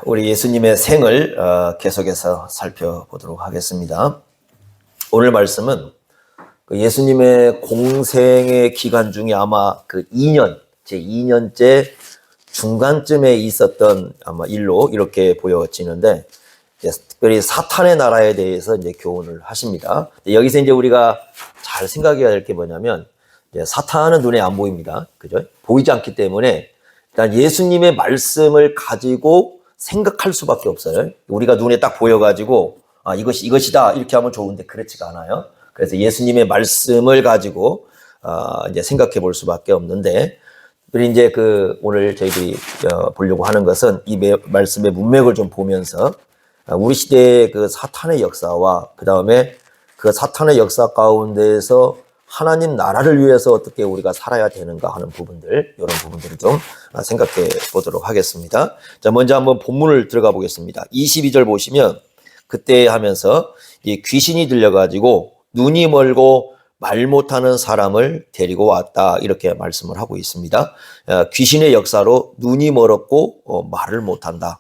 우리 예수님의 생을 계속해서 살펴보도록 하겠습니다. 오늘 말씀은 예수님의 공생의 기간 중에 아마 그 2년, 제 2년째 중간쯤에 있었던 아마 일로 이렇게 보여지는데, 특별히 사탄의 나라에 대해서 이제 교훈을 하십니다. 여기서 이제 우리가 잘 생각해야 될 게 뭐냐면, 사탄은 눈에 안 보입니다. 그죠? 보이지 않기 때문에 일단 예수님의 말씀을 가지고 생각할 수밖에 없어요. 우리가 눈에 딱 보여가지고 이것이다 이렇게 하면 좋은데 그렇지가 않아요. 그래서 예수님의 말씀을 가지고 이제 생각해 볼 수밖에 없는데, 우리 이제 오늘 저희들이 보려고 하는 것은 이 말씀의 문맥을 좀 보면서 우리 시대의 그 사탄의 역사와 그 다음에 그 사탄의 역사 가운데에서 하나님 나라를 위해서 어떻게 우리가 살아야 되는가 하는 부분들, 이런 부분들을 좀 생각해 보도록 하겠습니다. 자, 먼저 한번 본문을 들어가 보겠습니다. 22절 보시면 그때 하면서 이 귀신이 들려가지고 눈이 멀고 말 못하는 사람을 데리고 왔다, 이렇게 말씀을 하고 있습니다. 귀신의 역사로 눈이 멀었고 말을 못한다.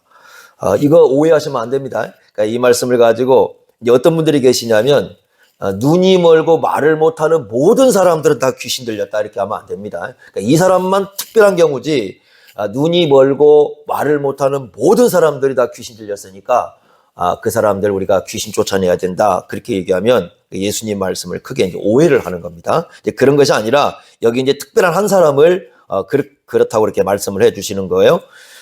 이거 오해하시면 안 됩니다. 그러니까 이 말씀을 가지고 이제 어떤 분들이 계시냐면 눈이 멀고 말을 못하는 모든 사람들은 다 귀신 들렸다, 이렇게 하면 안 됩니다. 그러니까 이 사람만 특별한 경우지, 눈이 멀고 말을 못하는 모든 사람들이 다 귀신 들렸으니까 그 사람들 우리가 귀신 쫓아내야 된다, 그렇게 얘기하면 예수님 말씀을 크게 이제 오해를 하는 겁니다. 이제 그런 것이 아니라 여기 이제 특별한 한 사람을 그렇다고 이렇게 말씀을 해 주시는 거예요.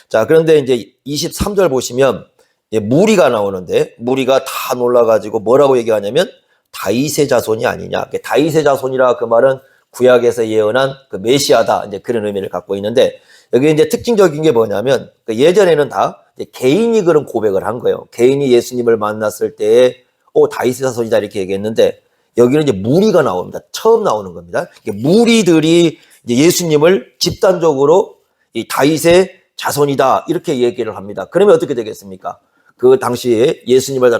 자, 그런데 이제 23절 보시면 무리가 나오는데, 무리가 다 놀라가지고 뭐라고 얘기하냐면 다윗의 자손이 아니냐. 다윗의 자손이라 그 말은 구약에서 예언한 그 메시아다, 이제 그런 의미를 갖고 있는데, 여기 이제 특징적인 게 뭐냐면 예전에는 다 개인이 그런 고백을 한 거예요. 개인이 예수님을 만났을 때에 다윗의 자손이다 이렇게 얘기했는데, 여기는 이제 무리가 나옵니다. 처음 나오는 겁니다. 무리들이 이제 예수님을 집단적으로 이 다윗의 자손이다 이렇게 얘기를 합니다. 그러면 어떻게 되겠습니까? 그 당시에 예수님을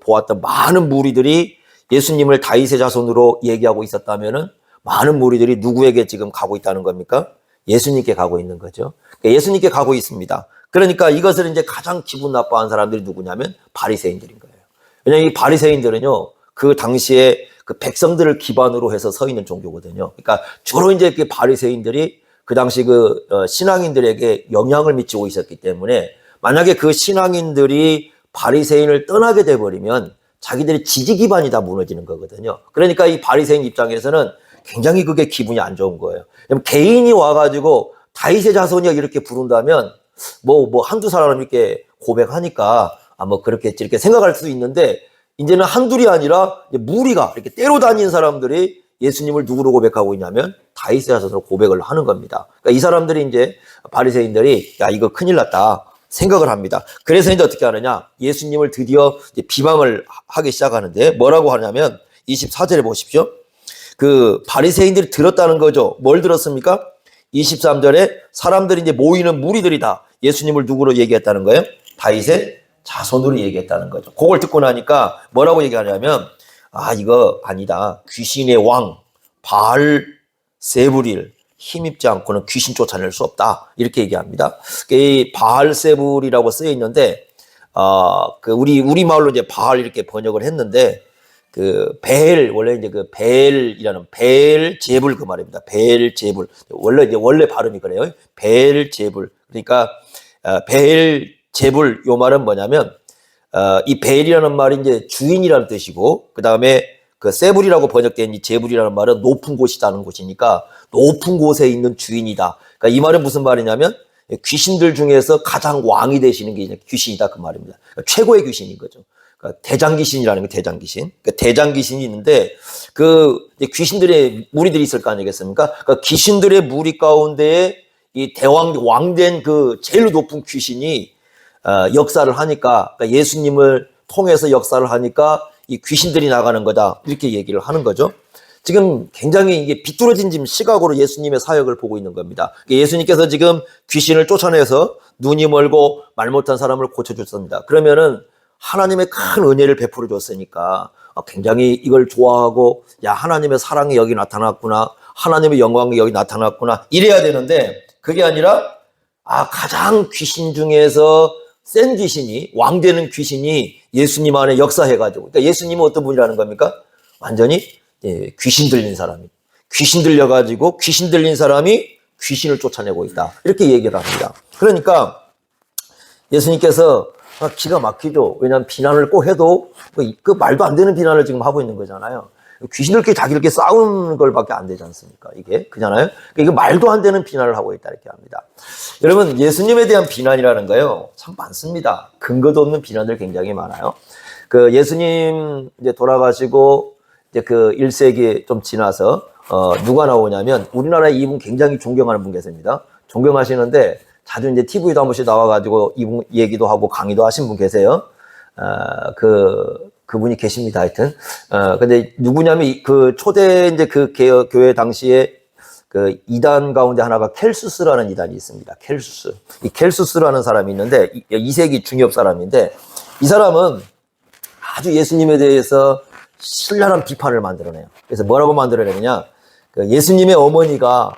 보았던 많은 무리들이 예수님을 다윗의 자손으로 얘기하고 있었다면은 많은 무리들이 누구에게 지금 가고 있다는 겁니까? 예수님께 가고 있는 거죠. 예수님께 가고 있습니다. 그러니까 이것을 이제 가장 기분 나빠한 사람들이 누구냐면 바리새인들인 거예요. 왜냐하면 이 바리새인들은요, 그 당시에 그 백성들을 기반으로 해서 서 있는 종교거든요. 그러니까 주로 이제 그 바리새인들이 그 당시 신앙인들에게 영향을 미치고 있었기 때문에, 만약에 그 신앙인들이 바리새인을 떠나게 돼버리면 자기들의 지지 기반이 다 무너지는 거거든요. 그러니까 이 바리새인 입장에서는 굉장히 그게 기분이 안 좋은 거예요. 개인이 와가지고 다윗의 자손이야 이렇게 부른다면 한두 사람 이렇게 고백하니까 그렇겠지 이렇게 생각할 수도 있는데, 이제는 한둘이 아니라 무리가 이렇게 때로 다니는 사람들이 예수님을 누구로 고백하고 있냐면 다윗의 자손으로 고백을 하는 겁니다. 그러니까 이 사람들이 이제 바리새인들이 이거 큰일 났다 생각을 합니다. 그래서 이제 어떻게 하느냐, 예수님을 드디어 이제 비방을 하기 시작하는데, 뭐라고 하냐면 24절에 보십시오. 그 바리새인들이 들었다는 거죠. 뭘 들었습니까? 23절에 사람들이 이제 모이는 무리들이다, 예수님을 누구로 얘기했다는 거예요? 다윗의 자손으로 얘기했다는 거죠. 그걸 듣고 나니까 뭐라고 얘기하냐면, 이거 아니다, 귀신의 왕 바알세불을 힘입지 않고는 귀신 쫓아낼 수 없다, 이렇게 얘기합니다. 이 바알세불이라고 쓰여 있는데, 우리 말로 이제 바알 이렇게 번역을 했는데, 원래 이제 벨이라는 벨제불 그 말입니다. 벨제불. 원래 발음이 그래요. 벨제불. 그러니까, 벨제불 요 말은 뭐냐면, 이 벨이라는 말이 이제 주인이라는 뜻이고, 그 다음에 세불이라고 번역된 이 제불이라는 말은 높은 곳이라는 곳이니까 높은 곳에 있는 주인이다. 그러니까 이 말은 무슨 말이냐면 귀신들 중에서 가장 왕이 되시는 게 귀신이다, 그 말입니다. 그러니까 최고의 귀신인 거죠. 그러니까 대장귀신이라는 게 대장귀신. 그러니까 대장귀신이 있는데 귀신들의 무리들이 있을 거 아니겠습니까? 그러니까 귀신들의 무리 가운데에 이 왕된 제일 높은 귀신이 역사를 하니까, 그러니까 예수님을 통해서 역사를 하니까 이 귀신들이 나가는 거다, 이렇게 얘기를 하는 거죠. 지금 굉장히 이게 비뚤어진 지금 시각으로 예수님의 사역을 보고 있는 겁니다. 예수님께서 지금 귀신을 쫓아내서 눈이 멀고 말 못한 사람을 고쳐줬습니다. 그러면은 하나님의 큰 은혜를 베풀어 줬으니까 굉장히 이걸 좋아하고, 하나님의 사랑이 여기 나타났구나, 하나님의 영광이 여기 나타났구나, 이래야 되는데, 그게 아니라 가장 귀신 중에서 센 귀신이, 왕되는 귀신이 예수님 안에 역사해가지고, 그러니까 예수님은 어떤 분이라는 겁니까? 완전히 귀신 들린 사람이. 귀신 들려가지고 귀신 들린 사람이 귀신을 쫓아내고 있다. 이렇게 얘기를 합니다. 그러니까 예수님께서 기가 막히죠. 왜냐하면 비난을 꼭 해도 그 말도 안 되는 비난을 지금 하고 있는 거잖아요. 귀신들끼리 자기들끼리 싸우는 걸밖에 안 되지 않습니까? 이게 그잖아요. 그러니까 이거 말도 안 되는 비난을 하고 있다 이렇게 합니다. 여러분 예수님에 대한 비난이라는 거요 참 많습니다. 근거도 없는 비난들 굉장히 많아요. 그 예수님 이제 돌아가시고 이제 그 1세기 좀 지나서 누가 나오냐면 우리나라에 이분 굉장히 존경하는 분 계십니다. 존경하시는데 자주 이제 TV도 한 번씩 나와가지고 이분 얘기도 하고 강의도 하신 분 계세요. 그분이 계십니다. 하여튼. 근데 누구냐면 그 초대 이제 그 교회 당시에 그 이단 가운데 하나가 켈수스라는 이단이 있습니다. 켈수스. 이 켈수스라는 사람이 있는데 2세기 중엽 사람인데 이 사람은 아주 예수님에 대해서 신랄한 비판을 만들어내요. 그래서 뭐라고 만들어내느냐? 그 예수님의 어머니가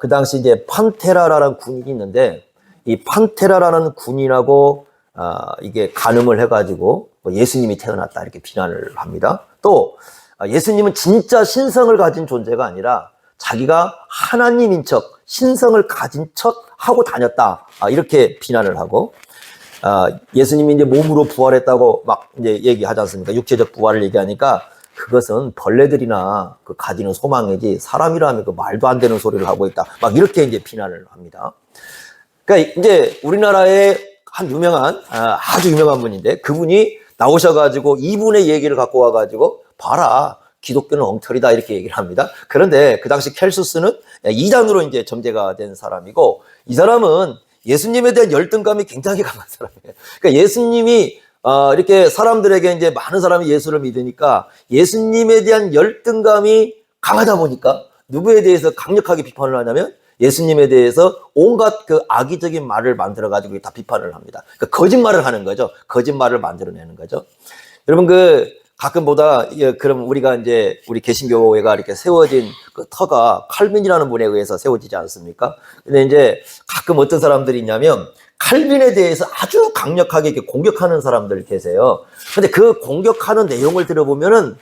그 당시 이제 판테라라는 군인이 있는데 이 판테라라는 군인하고 이게 간음을 해가지고 예수님이 태어났다 이렇게 비난을 합니다. 또 예수님은 진짜 신성을 가진 존재가 아니라 자기가 하나님인 척 신성을 가진 척 하고 다녔다 이렇게 비난을 하고 예수님이 이제 몸으로 부활했다고 막 이제 얘기하지 않습니까? 육체적 부활을 얘기하니까 그것은 벌레들이나 그 가지는 소망이지 사람이라면 그 말도 안 되는 소리를 하고 있다. 막 이렇게 이제 비난을 합니다. 그러니까 이제 우리나라의 한 유명한 아주 유명한 분인데 그분이 나오셔가지고 이분의 얘기를 갖고 와가지고 봐라 기독교는 엉터리다 이렇게 얘기를 합니다. 그런데 그 당시 켈수스는 이단으로 이제 점제가 된 사람이고 이 사람은 예수님에 대한 열등감이 굉장히 강한 사람이에요. 그러니까 예수님이 이렇게 사람들에게 이제 많은 사람이 예수를 믿으니까 예수님에 대한 열등감이 강하다 보니까 누구에 대해서 강력하게 비판을 하냐면 예수님에 대해서 온갖 그 악의적인 말을 만들어가지고 다 비판을 합니다. 그러니까 거짓말을 하는 거죠. 거짓말을 만들어내는 거죠. 여러분 가끔 보다 그럼 우리가 이제 우리 개신교회가 이렇게 세워진 그 터가 칼빈이라는 분에 의해서 세워지지 않습니까? 근데 이제 가끔 어떤 사람들이 있냐면 칼빈에 대해서 아주 강력하게 이렇게 공격하는 사람들 계세요. 근데 그 공격하는 내용을 들어보면은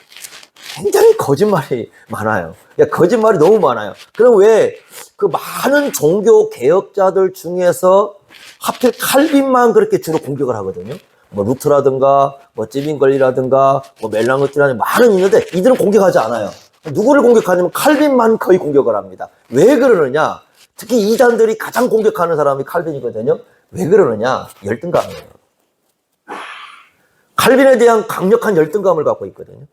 굉장히 거짓말이 많아요. 거짓말이 너무 많아요. 그럼 왜 그 많은 종교 개혁자들 중에서 하필 칼빈만 그렇게 주로 공격을 하거든요. 뭐 루트라든가 뭐 찌빙걸리라든가 뭐 멜랑어트라든가 많은 있는데 이들은 공격하지 않아요. 누구를 공격하냐면 칼빈만 거의 공격을 합니다. 왜 그러느냐? 특히 이단들이 가장 공격하는 사람이 칼빈이거든요. 왜 그러느냐? 열등감이에요. 칼빈에 대한 강력한 열등감을 갖고 있거든요.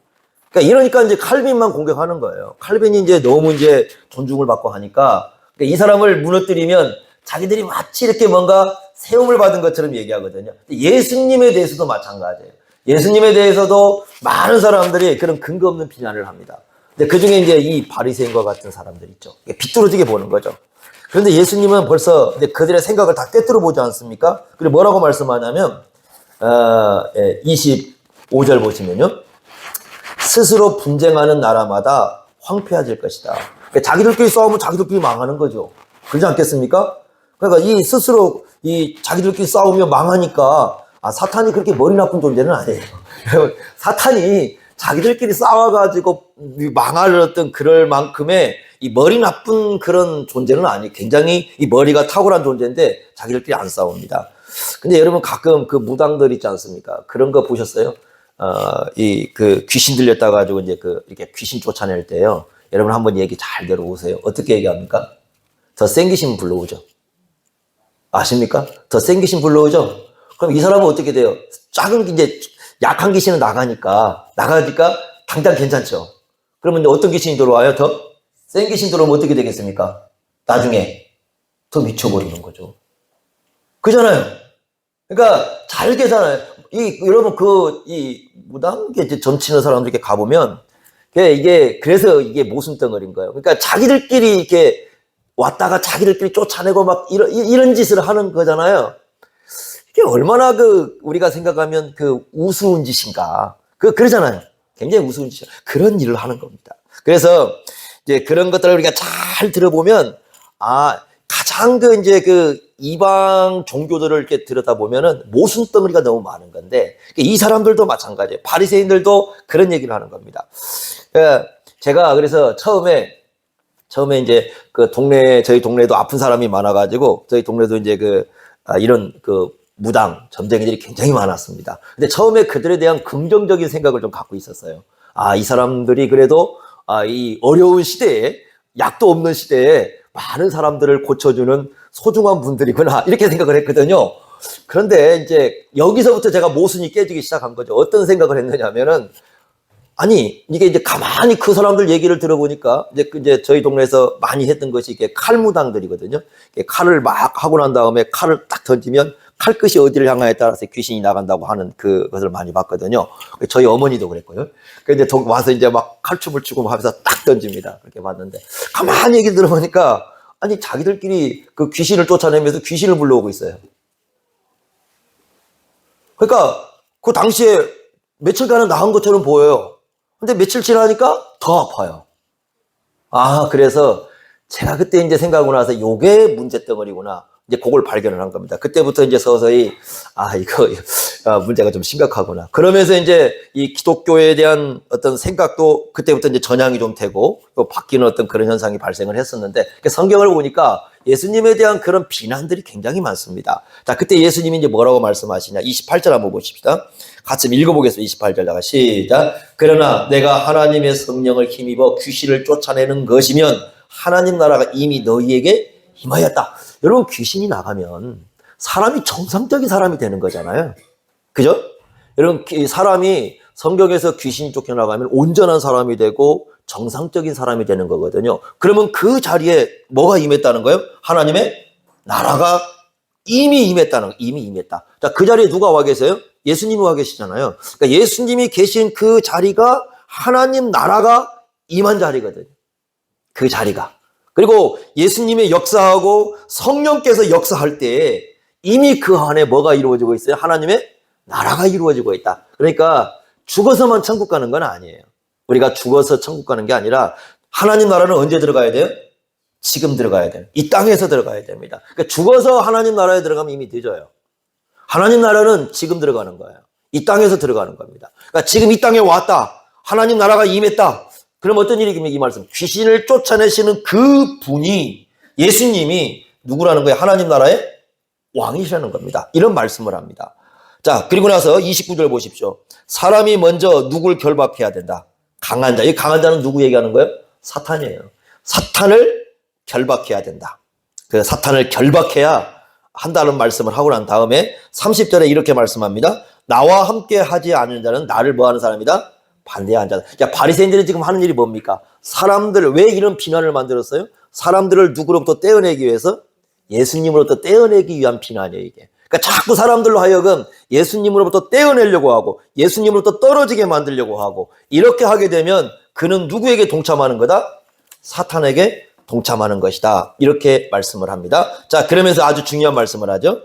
그러니까 이제 칼빈만 공격하는 거예요. 칼빈이 이제 너무 이제 존중을 받고 하니까 이 사람을 무너뜨리면 자기들이 마치 이렇게 뭔가 세움을 받은 것처럼 얘기하거든요. 예수님에 대해서도 마찬가지예요. 예수님에 대해서도 많은 사람들이 그런 근거 없는 비난을 합니다. 근데 그 중에 이제 이 바리새인과 같은 사람들 있죠. 비뚤어지게 보는 거죠. 그런데 예수님은 벌써 이제 그들의 생각을 다 꿰뚫어 보지 않습니까? 그리고 뭐라고 말씀하냐면 25절 보시면요. 스스로 분쟁하는 나라마다 황폐해질 것이다. 그러니까 자기들끼리 싸우면 자기들끼리 망하는 거죠. 그렇지 않겠습니까? 그러니까 이 스스로 자기들끼리 싸우면 망하니까 사탄이 그렇게 머리 나쁜 존재는 아니에요. 사탄이 자기들끼리 싸워가지고 망할 어떤 그럴 만큼의 이 머리 나쁜 그런 존재는 아니에요. 굉장히 이 머리가 탁월한 존재인데 자기들끼리 안 싸웁니다. 근데 여러분 가끔 그 무당들 있지 않습니까? 그런 거 보셨어요? 그 귀신 들렸다 가지고 이제 이렇게 귀신 쫓아낼 때요. 여러분 한번 얘기 잘 들어보세요. 어떻게 얘기합니까? 더 센 귀신 불러오죠. 아십니까? 더 센 귀신 불러오죠? 그럼 이 사람은 어떻게 돼요? 이제 약한 귀신은 나가니까 당장 괜찮죠? 그러면 이제 어떤 귀신이 들어와요? 더 센 귀신 들어오면 어떻게 되겠습니까? 나중에 더 미쳐버리는 거죠. 그잖아요. 그러니까 잘 계잖아요. 여러분 이 무당 점치는 사람들 이렇게 가보면 그래서 이게 모순덩어리인 거예요. 그러니까 자기들끼리 이렇게 왔다가 자기들끼리 쫓아내고 막 이런 짓을 하는 거잖아요. 이게 얼마나 우리가 생각하면 우스운 짓인가. 그러잖아요. 굉장히 우스운 짓이야. 그런 일을 하는 겁니다. 그래서 이제 그런 것들을 우리가 잘 들어보면 가장 이방 종교들을 이렇게 들여다보면은 모순덩어리가 너무 많은 건데, 이 사람들도 마찬가지예요. 바리새인들도 그런 얘기를 하는 겁니다. 제가 그래서 처음에 이제 그 저희 동네에도 아픈 사람이 많아가지고, 저희 동네도 이제 이런 무당, 점쟁이들이 굉장히 많았습니다. 근데 처음에 그들에 대한 긍정적인 생각을 좀 갖고 있었어요. 이 사람들이 그래도, 이 어려운 시대에, 약도 없는 시대에 많은 사람들을 고쳐주는 소중한 분들이구나, 이렇게 생각을 했거든요. 그런데 이제 여기서부터 제가 모순이 깨지기 시작한 거죠. 어떤 생각을 했느냐면은, 아니, 이게 이제 가만히 그 사람들 얘기를 들어보니까, 이제 저희 동네에서 많이 했던 것이 이게 칼무당들이거든요. 칼을 막 하고 난 다음에 칼을 딱 던지면 칼끝이 어디를 향하에 따라서 귀신이 나간다고 하는 그것을 많이 봤거든요. 저희 어머니도 그랬고요. 근데 와서 이제 막 칼춤을 추고 하면서 딱 던집니다. 그렇게 봤는데, 가만히 얘기 들어보니까, 아니, 자기들끼리 그 귀신을 쫓아내면서 귀신을 불러오고 있어요. 그러니까 그 당시에 며칠간은 나은 것처럼 보여요. 근데 며칠 지나니까 더 아파요. 그래서 제가 그때 이제 생각하고 나서 요게 문제덩어리구나. 이제 그걸 발견을 한 겁니다. 그때부터 이제 서서히, 이거, 문제가 좀 심각하구나. 그러면서 이제 이 기독교에 대한 어떤 생각도 그때부터 이제 전향이 좀 되고, 또 바뀌는 어떤 그런 현상이 발생을 했었는데, 성경을 보니까 예수님에 대한 그런 비난들이 굉장히 많습니다. 자, 그때 예수님이 이제 뭐라고 말씀하시냐. 28절 한번 보십시다. 같이 읽어보겠습니다. 28절 시작. 그러나 내가 하나님의 성령을 힘입어 귀신을 쫓아내는 것이면 하나님 나라가 이미 너희에게 임하였다. 여러분, 귀신이 나가면 사람이 정상적인 사람이 되는 거잖아요. 그죠? 여러분, 사람이 성경에서 귀신이 쫓겨나가면 온전한 사람이 되고 정상적인 사람이 되는 거거든요. 그러면 그 자리에 뭐가 임했다는 거예요? 하나님의 나라가 이미 임했다는 거예요. 이미 임했다. 자, 그 자리에 누가 와 계세요? 예수님이 와 계시잖아요. 그러니까 예수님이 계신 그 자리가 하나님 나라가 임한 자리거든요. 그 자리가. 그리고 예수님의 역사하고 성령께서 역사할 때 이미 그 안에 뭐가 이루어지고 있어요? 하나님의 나라가 이루어지고 있다. 그러니까 죽어서만 천국 가는 건 아니에요. 우리가 죽어서 천국 가는 게 아니라 하나님 나라는 언제 들어가야 돼요? 지금 들어가야 돼요. 이 땅에서 들어가야 됩니다. 그러니까 죽어서 하나님 나라에 들어가면 이미 늦어요. 하나님 나라는 지금 들어가는 거예요. 이 땅에서 들어가는 겁니다. 그러니까 지금 이 땅에 왔다. 하나님 나라가 임했다. 그럼 어떤 일이겠습니까? 이 말씀. 귀신을 쫓아내시는 그 분이 예수님이 누구라는 거예요? 하나님 나라의 왕이시라는 겁니다. 이런 말씀을 합니다. 자, 그리고 나서 29절 보십시오. 사람이 먼저 누굴 결박해야 된다. 강한 자. 이 강한 자는 누구 얘기하는 거예요? 사탄이에요. 사탄을 결박해야 된다. 그 사탄을 결박해야 한다는 말씀을 하고 난 다음에 30절에 이렇게 말씀합니다. 나와 함께 하지 않은 자는 나를 뭐하는 사람이다? 반대하는 자다. 야, 바리새인들이 지금 하는 일이 뭡니까? 사람들을 왜 이런 비난을 만들었어요? 사람들을 누구로부터 떼어내기 위해서? 예수님으로부터 떼어내기 위한 비난이에요, 이게. 그러니까 자꾸 사람들로 하여금 예수님으로부터 떼어내려고 하고 예수님으로부터 떨어지게 만들려고 하고 이렇게 하게 되면 그는 누구에게 동참하는 거다? 사탄에게 동참하는 것이다. 이렇게 말씀을 합니다. 자, 그러면서 아주 중요한 말씀을 하죠.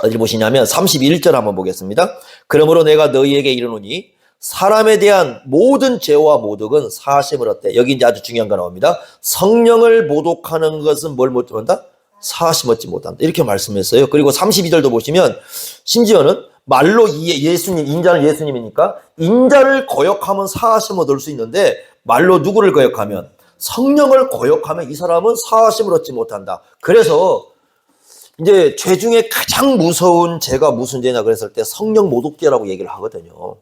어디 보시냐면 31절 한번 보겠습니다. 그러므로 내가 너희에게 이르노니 사람에 대한 모든 죄와 모독은 사하심을 얻되. 여기 이제 아주 중요한 거 나옵니다. 성령을 모독하는 것은 뭘 못한다? 사하심 얻지 못한다. 이렇게 말씀했어요. 그리고 32절도 보시면 심지어는 말로 예수님, 인자는 예수님이니까 인자를 거역하면 사하심 얻을 수 있는데 말로 누구를 거역하면? 성령을 거역하면 이 사람은 사하심을 얻지 못한다. 그래서 이제 죄 중에 가장 무서운 죄가 무슨 죄냐 그랬을 때 성령 모독죄라고 얘기를 하거든요.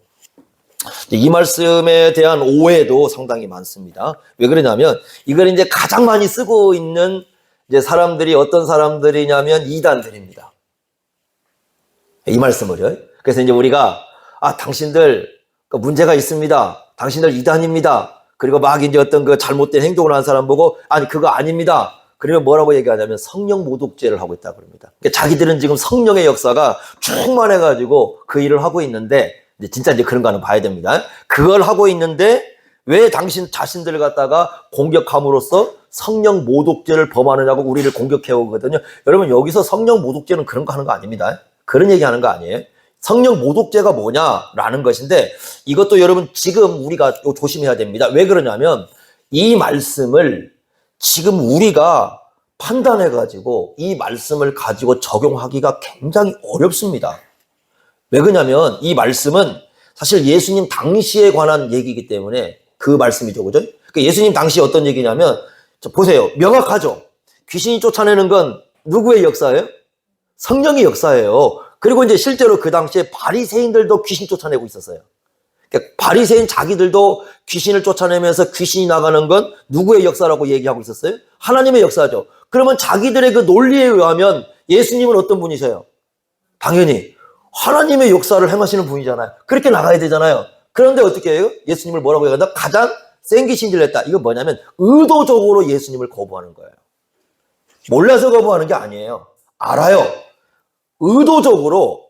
이 말씀에 대한 오해도 상당히 많습니다. 왜 그러냐면 이걸 이제 가장 많이 쓰고 있는 이제 사람들이 어떤 사람들이냐면 이단들입니다. 이 말씀을요. 그래서 이제 우리가 당신들 문제가 있습니다. 당신들 이단입니다. 그리고 막 이제 어떤 그 잘못된 행동을 하는 사람 보고 아니 그거 아닙니다. 그러면 뭐라고 얘기하냐면 성령 모독죄를 하고 있다 그럽니다. 그러니까 자기들은 지금 성령의 역사가 충만해가지고 그 일을 하고 있는데 진짜 이제 그런 거는 봐야 됩니다. 그걸 하고 있는데 왜 당신 자신들을 갖다가 공격함으로써 성령 모독죄를 범하느냐고 우리를 공격해 오거든요. 여러분 여기서 성령 모독죄는 그런 거 하는 거 아닙니다. 그런 얘기 하는 거 아니에요. 성령 모독죄가 뭐냐라는 것인데 이것도 여러분 지금 우리가 조심해야 됩니다. 왜 그러냐면 이 말씀을 지금 우리가 판단해가지고 이 말씀을 가지고 적용하기가 굉장히 어렵습니다. 왜 그러냐면 이 말씀은 사실 예수님 당시에 관한 얘기이기 때문에 그 말씀이죠. 그죠? 그러니까 예수님 당시 어떤 얘기냐면, 보세요. 명확하죠? 귀신이 쫓아내는 건 누구의 역사예요? 성령의 역사예요. 그리고 이제 실제로 그 당시에 바리새인들도 귀신 쫓아내고 있었어요. 그러니까 바리새인 자기들도 귀신을 쫓아내면서 귀신이 나가는 건 누구의 역사라고 얘기하고 있었어요? 하나님의 역사죠. 그러면 자기들의 그 논리에 의하면 예수님은 어떤 분이세요? 당연히 하나님의 역사를 행하시는 분이잖아요. 그렇게 나가야 되잖아요. 그런데 어떻게 해요? 예수님을 뭐라고 얘기한다? 가장 센 귀신들을 했다. 이건 뭐냐면 의도적으로 예수님을 거부하는 거예요. 몰라서 거부하는 게 아니에요. 알아요. 의도적으로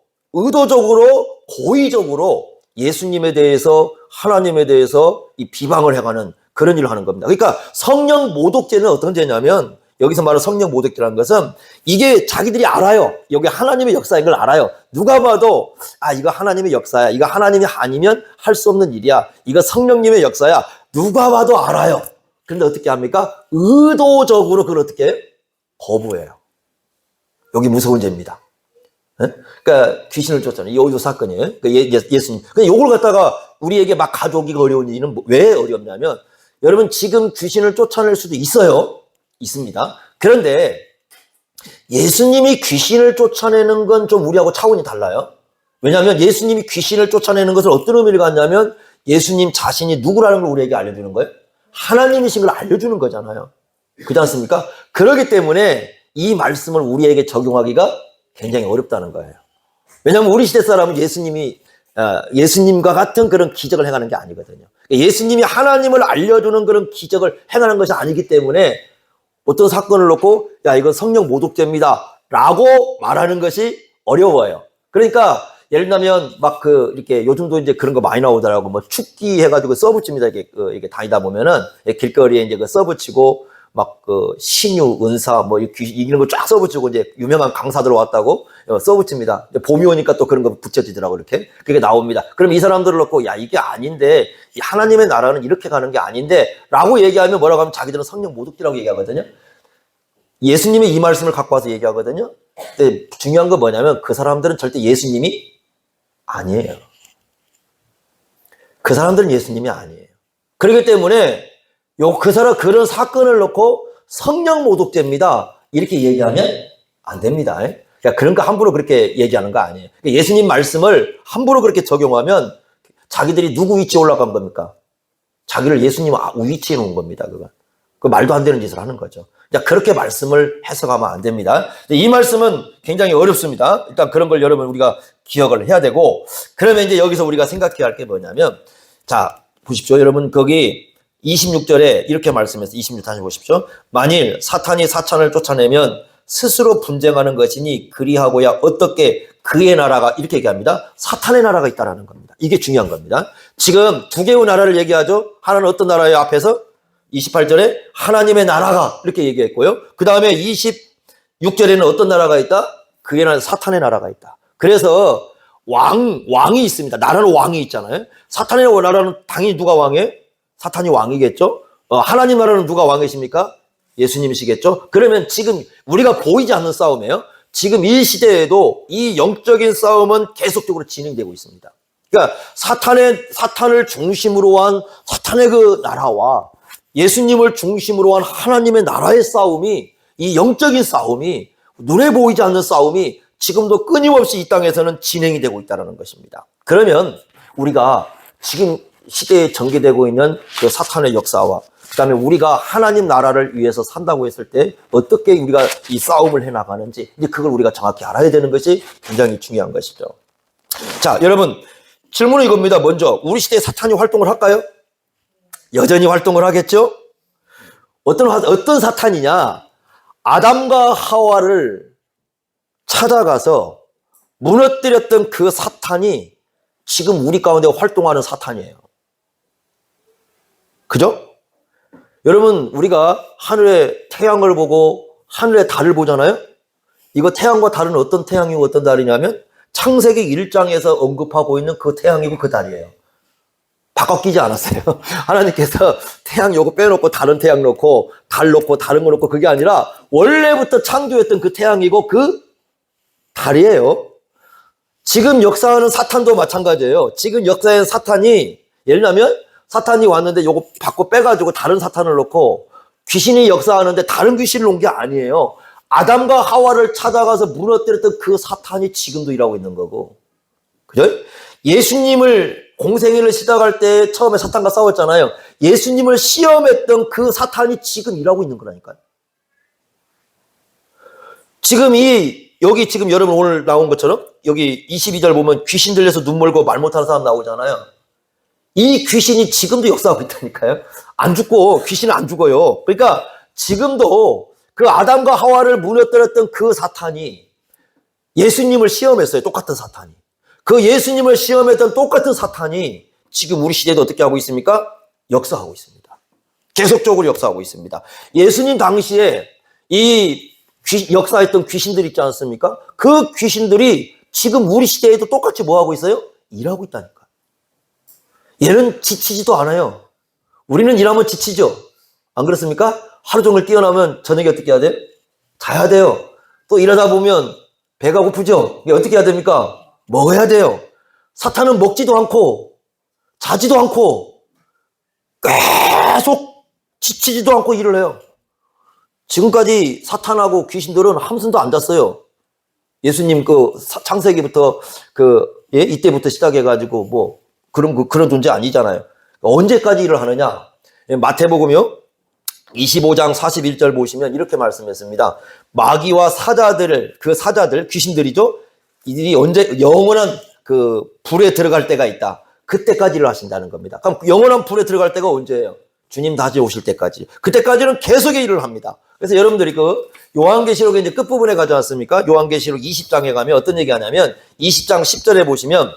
고의적으로 예수님에 대해서, 하나님에 대해서 이 비방을 해가는 그런 일을 하는 겁니다. 그러니까 성령 모독죄는 어떤 죄냐면, 여기서 말하는 성령 모독죄라는 것은 이게 자기들이 알아요. 여기 하나님의 역사인 걸 알아요. 누가 봐도 이거 하나님의 역사야. 이거 하나님이 아니면 할 수 없는 일이야. 이거 성령님의 역사야. 누가 봐도 알아요. 그런데 어떻게 합니까? 의도적으로 그걸 어떻게 해요? 거부해요. 여기 무서운 죄입니다. 그러니까 귀신을 쫓잖아요. 요 사건이에요. 그러니까 예수님. 근데 요걸 갖다가 우리에게 막 가져오기가 어려운 이유는 왜 어렵냐면, 여러분 지금 귀신을 쫓아낼 수도 있어요. 있습니다. 그런데 예수님이 귀신을 쫓아내는 건 좀 우리하고 차원이 달라요. 왜냐하면 예수님이 귀신을 쫓아내는 것을 어떤 의미를 갖냐면, 예수님 자신이 누구라는 걸 우리에게 알려주는 거예요. 하나님이신 걸 알려주는 거잖아요. 그렇지 않습니까? 그렇기 때문에 이 말씀을 우리에게 적용하기가 굉장히 어렵다는 거예요. 왜냐하면 우리 시대 사람은 예수님과 같은 그런 기적을 행하는 게 아니거든요. 예수님이 하나님을 알려주는 그런 기적을 행하는 것이 아니기 때문에 어떤 사건을 놓고 이건 성령 모독죄입니다 라고 말하는 것이 어려워요. 그러니까 예를 들면 이렇게 요즘도 이제 그런 거 많이 나오더라고. 축기 해가지고 써붙입니다. 이게 다니다 보면은 길거리에 이제 써붙이고 신유, 은사, 이런 거 쫙 써붙이고 이제 유명한 강사들 왔다고 써붙입니다. 봄이 오니까 또 그런 거 붙여지더라고, 이렇게. 그게 나옵니다. 그럼 이 사람들을 놓고, 이게 아닌데, 하나님의 나라는 이렇게 가는 게 아닌데, 라고 얘기하면 뭐라고 하면 자기들은 성령 모독죄라고 얘기하거든요. 예수님이 이 말씀을 갖고 와서 얘기하거든요. 근데 중요한 건 뭐냐면 그 사람들은 절대 예수님이 아니에요. 그 사람들은 예수님이 아니에요. 그렇기 때문에 그런 사건을 놓고 성령 모독죄입니다 이렇게 얘기하면 안 됩니다. 그러니까 그런 거 함부로 그렇게 얘기하는 거 아니에요. 그러니까 예수님 말씀을 함부로 그렇게 적용하면 자기들이 누구 위치에 올라간 겁니까? 자기를 예수님 위치에 놓은 겁니다. 그 말도 안 되는 짓을 하는 거죠. 그렇게 말씀을 해석하면 안 됩니다. 이 말씀은 굉장히 어렵습니다. 일단 그런 걸 여러분 우리가 기억을 해야 되고, 그러면 이제 여기서 우리가 생각해야 할 게 뭐냐면, 자 보십시오. 여러분 거기 26절에 이렇게 말씀해서 26 다시 보십시오. 만일 사탄이 사탄을 쫓아내면 스스로 분쟁하는 것이니 그리하고야 어떻게 그의 나라가, 이렇게 얘기합니다. 사탄의 나라가 있다라는 겁니다. 이게 중요한 겁니다. 지금 두 개의 나라를 얘기하죠. 하나는 어떤 나라예요? 앞에서 28절에 하나님의 나라가 이렇게 얘기했고요. 그 다음에 26절에는 어떤 나라가 있다? 그의 나라, 사탄의 나라가 있다. 그래서 왕이 있습니다. 나라는 왕이 있잖아요. 사탄의 나라는 당연히 누가 왕이에요? 사탄이 왕이겠죠? 하나님 나라는 누가 왕이십니까? 예수님이시겠죠? 그러면 지금 우리가 보이지 않는 싸움이에요. 지금 이 시대에도 이 영적인 싸움은 계속적으로 진행되고 있습니다. 그러니까 사탄을 중심으로 한 사탄의 그 나라와 예수님을 중심으로 한 하나님의 나라의 싸움이, 이 영적인 싸움이, 눈에 보이지 않는 싸움이 지금도 끊임없이 이 땅에서는 진행이 되고 있다는 것입니다. 그러면 우리가 지금 시대에 전개되고 있는 그 사탄의 역사와 그다음에 우리가 하나님 나라를 위해서 산다고 했을 때 어떻게 우리가 이 싸움을 해나가는지, 이제 그걸 우리가 정확히 알아야 되는 것이 굉장히 중요한 것이죠. 자, 여러분, 질문은 이겁니다. 먼저 우리 시대에 사탄이 활동을 할까요? 여전히 활동을 하겠죠? 어떤 사탄이냐? 아담과 하와를 찾아가서 무너뜨렸던 그 사탄이 지금 우리 가운데 활동하는 사탄이에요. 그죠? 여러분, 우리가 하늘에 태양을 보고 하늘에 달을 보잖아요? 이거 태양과 달은 어떤 태양이고 어떤 달이냐면 창세기 1장에서 언급하고 있는 그 태양이고 그 달이에요. 바꿔 끼지 않았어요. 하나님께서 태양 요거 빼놓고 다른 태양 놓고 달 놓고 다른 거 놓고 그게 아니라 원래부터 창조했던 그 태양이고 그 달이에요. 지금 역사하는 사탄도 마찬가지예요. 지금 역사의 사탄이 예를 들면 사탄이 왔는데 요거 바꿔 빼가지고 다른 사탄을 놓고 귀신이 역사하는데 다른 귀신을 놓은 게 아니에요. 아담과 하와를 찾아가서 무너뜨렸던 그 사탄이 지금도 일하고 있는 거고. 그죠? 예수님을 공생애를 시작할 때 처음에 사탄과 싸웠잖아요. 예수님을 시험했던 그 사탄이 지금 일하고 있는 거라니까요. 지금 여기 지금 여러분 오늘 나온 것처럼 여기 22절 보면 귀신 들려서 눈 멀고 말 못하는 사람 나오잖아요. 이 귀신이 지금도 역사하고 있다니까요. 안 죽고 귀신은 안 죽어요. 그러니까 지금도 그 아담과 하와를 무너뜨렸던 그 사탄이 예수님을 시험했어요. 똑같은 사탄이. 그 예수님을 시험했던 똑같은 사탄이 지금 우리 시대도 어떻게 하고 있습니까? 역사하고 있습니다. 계속적으로 역사하고 있습니다. 예수님 당시에 이 역사했던 귀신들 있지 않습니까? 그 귀신들이 지금 우리 시대에도 똑같이 뭐 하고 있어요? 일하고 있다니까. 얘는 지치지도 않아요. 우리는 일하면 지치죠. 안 그렇습니까? 하루 종일 뛰어나면 저녁에 어떻게 해야 돼요? 자야 돼요. 또 일하다 보면 배가 고프죠? 어떻게 해야 됩니까? 먹어야 돼요. 사탄은 먹지도 않고 자지도 않고 계속 지치지도 않고 일을 해요. 지금까지 사탄하고 귀신들은 한숨도 안 잤어요. 예수님 창세기부터 이때부터 시작해가지고 뭐 그런 존재 아니잖아요. 언제까지 일을 하느냐? 마태복음이요. 25장 41절 보시면 이렇게 말씀했습니다. 마귀와 사자들 귀신들이죠. 이들이 언제 영원한 불에 들어갈 때가 있다. 그때까지 일을 하신다는 겁니다. 그럼 영원한 불에 들어갈 때가 언제예요? 주님 다시 오실 때까지. 그때까지는 계속의 일을 합니다. 그래서 여러분들이 요한계시록의 이제 끝부분에 가지 않습니까? 요한계시록 20장에 가면 어떤 얘기 하냐면 20장 10절에 보시면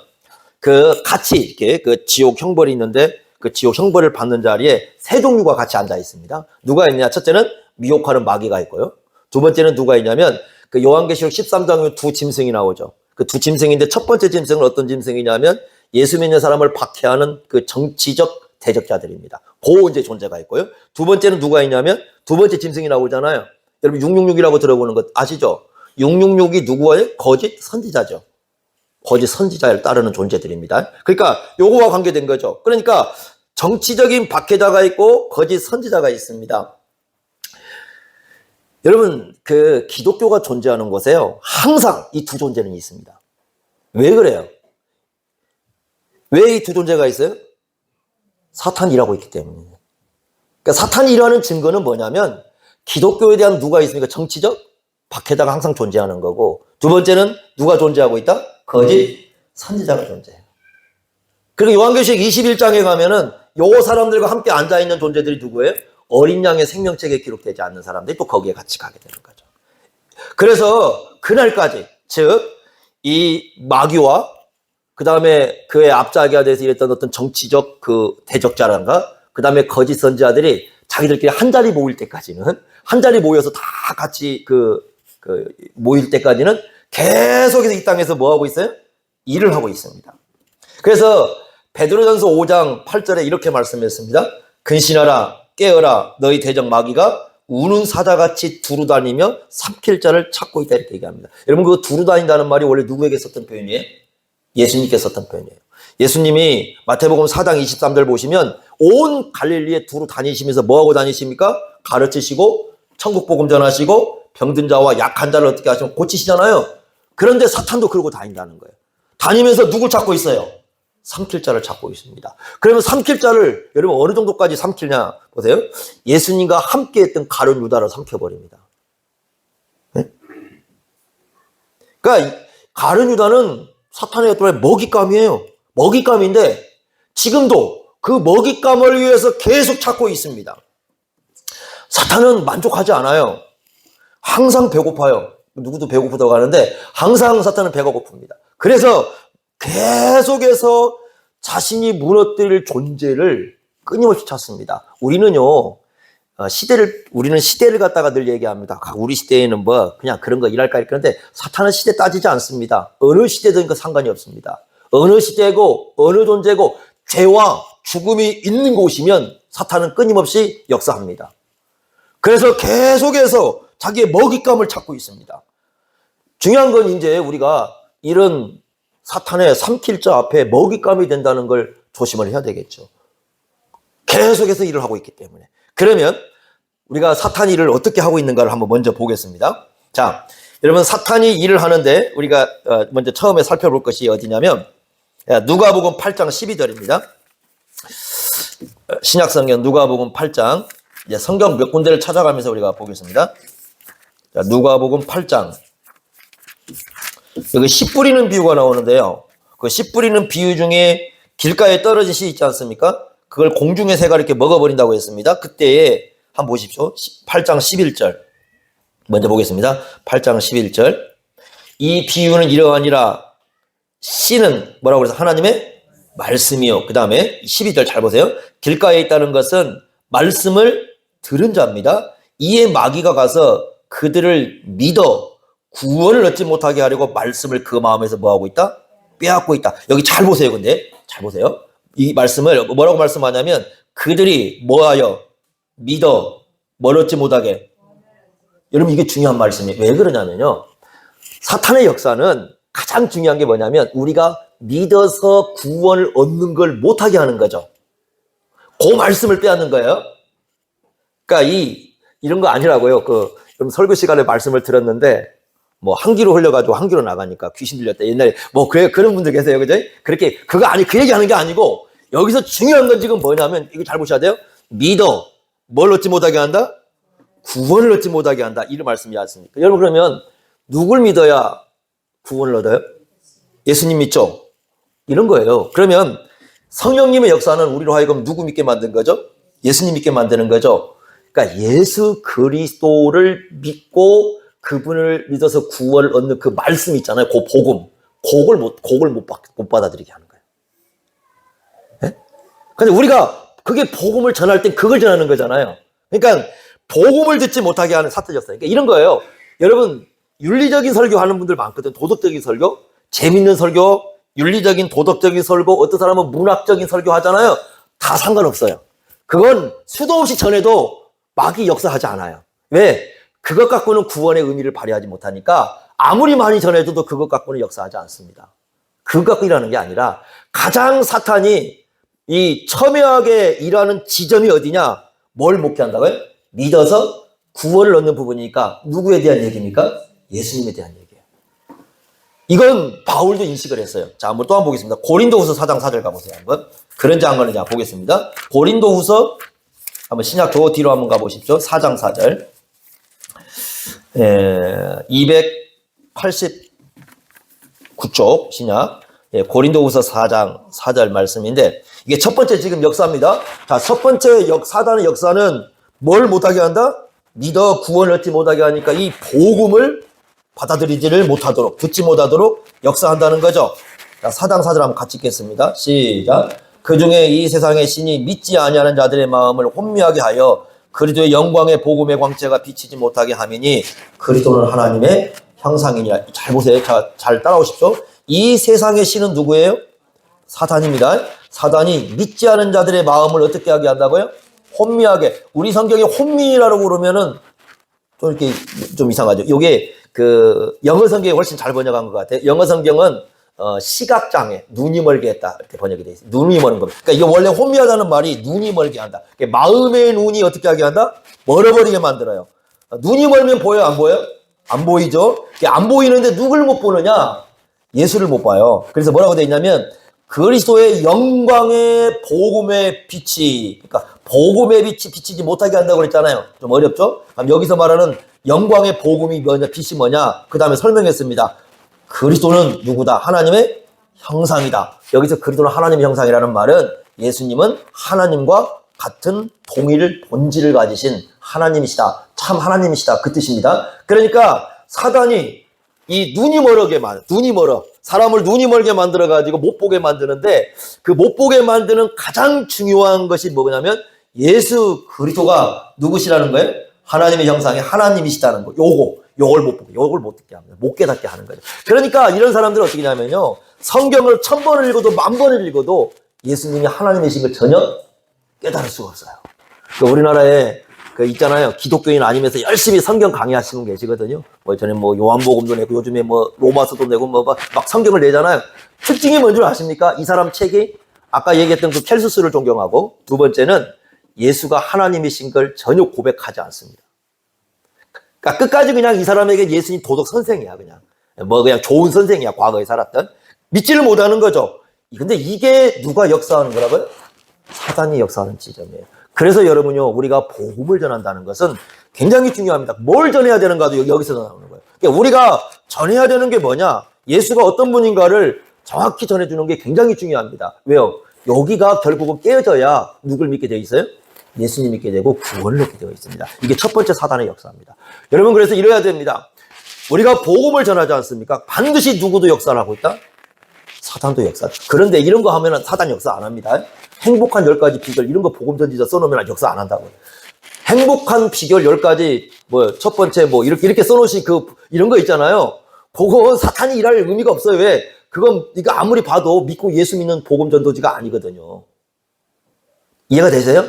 같이 이렇게 지옥 형벌이 있는데 그 지옥 형벌을 받는 자리에 세 종류가 같이 앉아 있습니다. 누가 있냐? 첫째는 미혹하는 마귀가 있고요. 두 번째는 누가 있냐면 요한계시록 13장에 두 짐승이 나오죠. 그 두 짐승인데 첫 번째 짐승은 어떤 짐승이냐면 예수 믿는 사람을 박해하는 그 정치적 대적자들입니다. 그 이제 존재가 있고요. 두 번째는 누가 있냐면 두 번째 짐승이 나오잖아요. 여러분 666이라고 들어보는 것 아시죠? 666이 누구예요? 거짓 선지자죠. 거짓 선지자를 따르는 존재들입니다. 그러니까 요거와 관계된 거죠. 그러니까 정치적인 박해자가 있고 거짓 선지자가 있습니다. 여러분 기독교가 존재하는 곳에요. 항상 이 두 존재는 있습니다. 왜 그래요? 왜 이 두 존재가 있어요? 사탄이 일하고 있기 때문이에요. 그러니까 사탄이 일하는 증거는 뭐냐면 기독교에 대한 누가 있습니까? 정치적 박해자가 항상 존재하는 거고 두 번째는 누가 존재하고 있다? 거짓 선지자가 존재해요. 그리고 요한계시록 21장에 가면은 요 사람들과 함께 앉아있는 존재들이 누구예요? 어린 양의 생명책에 기록되지 않는 사람들이 또 거기에 같이 가게 되는 거죠. 그래서 그날까지 즉 이 마귀와 그 다음에 그의 앞자기가 돼서 일했던 어떤 정치적 대적자란가 그 다음에 거짓 선지자들이 자기들끼리 한 자리 모일 때까지는 한 자리 모여서 다 같이 모일 때까지는 계속해서 이 땅에서 뭐 하고 있어요? 일을 하고 있습니다. 그래서 베드로전서 5장 8절에 이렇게 말씀했습니다. 근신하라 깨어라 너희 대적 마귀가 우는 사자같이 두루다니며 삼킬 자를 찾고 있다 이렇게 얘기합니다. 여러분 두루다닌다는 말이 원래 누구에게 썼던 표현이에요? 예수님께 썼던 표현이에요. 예수님이 마태복음 4장 23절 보시면 온 갈릴리에 두루 다니시면서 뭐하고 다니십니까? 가르치시고 천국 복음 전하시고 병든 자와 약한 자를 어떻게 하시면 고치시잖아요. 그런데 사탄도 그러고 다닌다는 거예요. 다니면서 누굴 찾고 있어요? 삼킬 자를 찾고 있습니다. 그러면 삼킬 자를 여러분 어느 정도까지 삼키냐 보세요. 예수님과 함께 했던 가룟 유다를 삼켜버립니다. 네? 그러니까 가룟 유다는 사탄의 어떤 먹잇감이에요. 먹잇감인데 지금도 그 먹잇감을 위해서 계속 찾고 있습니다. 사탄은 만족하지 않아요. 항상 배고파요. 누구도 배고프다고 하는데 항상 사탄은 배가 고픕니다. 그래서 계속해서 자신이 무너뜨릴 존재를 끊임없이 찾습니다. 우리는 시대를 갖다가 늘 얘기합니다. 우리 시대에는 그냥 그런 거 일할까 그런데 사탄은 시대 따지지 않습니다. 어느 시대든 상관이 없습니다. 어느 시대고 어느 존재고 죄와 죽음이 있는 곳이면 사탄은 끊임없이 역사합니다. 그래서 계속해서 자기의 먹잇감을 찾고 있습니다. 중요한 건 이제 우리가 이런 사탄의 삼킬자 앞에 먹잇감이 된다는 걸 조심을 해야 되겠죠. 계속해서 일을 하고 있기 때문에. 그러면 우리가 사탄이 일을 어떻게 하고 있는가를 한번 먼저 보겠습니다. 자, 여러분 사탄이 일을 하는데 우리가 먼저 처음에 살펴볼 것이 어디냐면 누가복음 8장 12절입니다. 신약성경 누가복음 8장, 이제 성경 몇 군데를 찾아가면서 우리가 보겠습니다. 자, 누가복음 8장. 여기 씨 뿌리는 비유가 나오는데요. 그 씨 뿌리는 비유 중에 길가에 떨어진 씨 있지 않습니까? 그걸 공중의 새가 이렇게 먹어버린다고 했습니다. 그때에 한번 보십시오. 8장 11절. 먼저 보겠습니다. 8장 11절. 이 비유는 이러하니라. 씨는 뭐라고 그래서 하나님의 말씀이요. 그 다음에 12절 잘 보세요. 길가에 있다는 것은 말씀을 들은 자입니다. 이에 마귀가 가서 그들을 믿어 구원을 얻지 못하게 하려고 말씀을 그 마음에서 뭐하고 있다? 빼앗고 있다. 여기 잘 보세요. 근데 잘 보세요. 이 말씀을 뭐라고 말씀하냐면 그들이 뭐하여 믿어 뭘 얻지 못하게. 여러분 이게 중요한 말씀이에요. 왜 그러냐면요. 사탄의 역사는 가장 중요한 게 뭐냐면 우리가 믿어서 구원을 얻는 걸 못하게 하는 거죠. 그 말씀을 빼앗는 거예요. 그러니까 이런 거 아니라고요. 여러분 설교 시간에 말씀을 들었는데 뭐 한 귀로 흘려가지고 한 귀로 나가니까 귀신 들렸다. 옛날에 뭐 그런 분들 계세요. 그죠? 그렇게 그 얘기하는 게 아니고 여기서 중요한 건 지금 뭐냐면 이거 잘 보셔야 돼요. 믿어 뭘 얻지 못하게 한다? 구원을 얻지 못하게 한다. 이런 말씀이지 않습니까? 여러분 그러면 누굴 믿어야 구원을 얻어요? 예수님 믿죠? 이런 거예요. 그러면 성령님의 역사는 우리로 하여금 누구 믿게 만든 거죠? 예수님 믿게 만드는 거죠. 그러니까 예수 그리스도를 믿고 그분을 믿어서 구원을 얻는 그 말씀 있잖아요. 그 복음. 그걸 못 받아들이게 하는 거예요. 네? 근데 우리가 그게 복음을 전할 땐 그걸 전하는 거잖아요. 그러니까 복음을 듣지 못하게 하는 사탄이었어요. 그러니까 이런 거예요. 여러분 윤리적인 설교 하는 분들 많거든. 도덕적인 설교, 재밌는 설교, 윤리적인 도덕적인 설교, 어떤 사람은 문학적인 설교 하잖아요. 다 상관없어요. 그건 수도 없이 전해도 마귀 역사하지 않아요. 왜? 그것 갖고는 구원의 의미를 발휘하지 못하니까 아무리 많이 전해줘도 그것 갖고는 역사하지 않습니다. 그것 갖고 일하는 게 아니라 가장 사탄이 이 첨예하게 일하는 지점이 어디냐? 뭘 목회한다고요? 믿어서 구원을 얻는 부분이니까 누구에 대한 얘기입니까? 예수님에 대한 얘기예요. 이건 바울도 인식을 했어요. 자, 한번 또 한번 보겠습니다. 고린도후서 4장 4절 가보세요. 한번 그런 장면을 자 보겠습니다. 고린도후서 한번 신약 더 뒤로 한번 가보십시오. 4장 4절. 289쪽 신약 고린도후서 4장 4절 말씀인데 이게 첫 번째 지금 역사입니다. 자, 첫 번째 사단의 역사는 뭘 못하게 한다? 믿어 구원을 얻지 못하게 하니까 이 복음을 받아들이지를 못하도록 듣지 못하도록 역사한다는 거죠. 자, 4장 4절 한번 같이 읽겠습니다. 시작. 그중에 이 세상의 신이 믿지 아니하는 자들의 마음을 혼미하게 하여 그리스도의 영광의 복음의 광채가 비치지 못하게 함이니 그리스도는 하나님의 형상이니라. 잘 보세요. 잘 따라오십시오. 이 세상의 신은 누구예요? 사탄입니다. 사단이 믿지 않은 자들의 마음을 어떻게 하게 한다고요? 혼미하게. 우리 성경에 혼미라고 그러면은 좀 이렇게 좀 이상하죠. 요게 영어 성경이 훨씬 잘 번역한 것 같아요. 영어 성경은 시각장애, 눈이 멀게 했다 이렇게 번역이 되어 있어요. 눈이 먼 겁니다. 그러니까 이게 원래 혼미하다는 말이 눈이 멀게 한다. 그러니까 마음의 눈이 어떻게 하게 한다? 멀어버리게 만들어요. 눈이 멀면 보여요, 안 보여요? 안 보이죠. 안 보이는데 누굴 못 보느냐? 예수를 못 봐요. 그래서 뭐라고 되어 있냐면 그리스도의 영광의 복음의 빛이, 그러니까 복음의 빛이 비치지 못하게 한다고 그랬잖아요. 좀 어렵죠? 그럼 여기서 말하는 영광의 복음이 뭐냐, 빛이 뭐냐? 그 다음에 설명했습니다. 그리스도는 누구다? 하나님의 형상이다. 여기서 그리스도는 하나님의 형상이라는 말은 예수님은 하나님과 같은 동일 본질을 가지신 하나님이시다. 참 하나님이시다. 그 뜻입니다. 그러니까 사단이 이 눈이 멀어. 사람을 눈이 멀게 만들어가지고 못 보게 만드는데 그 못 보게 만드는 가장 중요한 것이 뭐냐면 예수 그리스도가 누구시라는 거예요? 하나님의 형상의 하나님이시다는 거. 요걸 못 보게, 요걸 못 듣게 합니다. 못 깨닫게 하는 거죠. 그러니까 이런 사람들은 어떻게 하냐면요. 성경을 1000번을 읽어도 10,000번을 읽어도 예수님이 하나님이신 걸 전혀 깨달을 수가 없어요. 우리나라에 있잖아요. 기독교인 아니면서 열심히 성경 강의하시는 분 계시거든요. 전에 요한복음도 내고 요즘에 로마서도 내고 막 성경을 내잖아요. 특징이 뭔 줄 아십니까? 이 사람 책이 아까 얘기했던 그 켈수스를 존경하고, 두 번째는 예수가 하나님이신 걸 전혀 고백하지 않습니다. 그러니까 끝까지 그냥 이 사람에게 예수님 도덕 선생이야, 그냥. 그냥 좋은 선생이야, 과거에 살았던. 믿지를 못하는 거죠. 근데 이게 누가 역사하는 거라고요? 사단이 역사하는 지점이에요. 그래서 여러분요, 우리가 복음을 전한다는 것은 굉장히 중요합니다. 뭘 전해야 되는가도 여기서 나오는 거예요. 그러니까 우리가 전해야 되는 게 뭐냐? 예수가 어떤 분인가를 정확히 전해주는 게 굉장히 중요합니다. 왜요? 여기가 결국은 깨어져야 누굴 믿게 되어 있어요? 예수님 믿게 되고 구원을 얻게 되어 있습니다. 이게 첫 번째 사단의 역사입니다. 여러분, 그래서 이래야 됩니다. 우리가 복음을 전하지 않습니까? 반드시 누구도 역사를 하고 있다? 사단도 역사. 그런데 이런 거 하면 사단 역사 안 합니다. 행복한 10가지 비결, 이런 거 복음 전지자 써놓으면 역사 안 한다고요. 행복한 비결 10가지, 첫 번째, 이렇게 써놓으신 이런 거 있잖아요. 그거 사탄이 일할 의미가 없어요. 왜? 그건, 이거 아무리 봐도 믿고 예수 믿는 복음 전도지가 아니거든요. 이해가 되세요?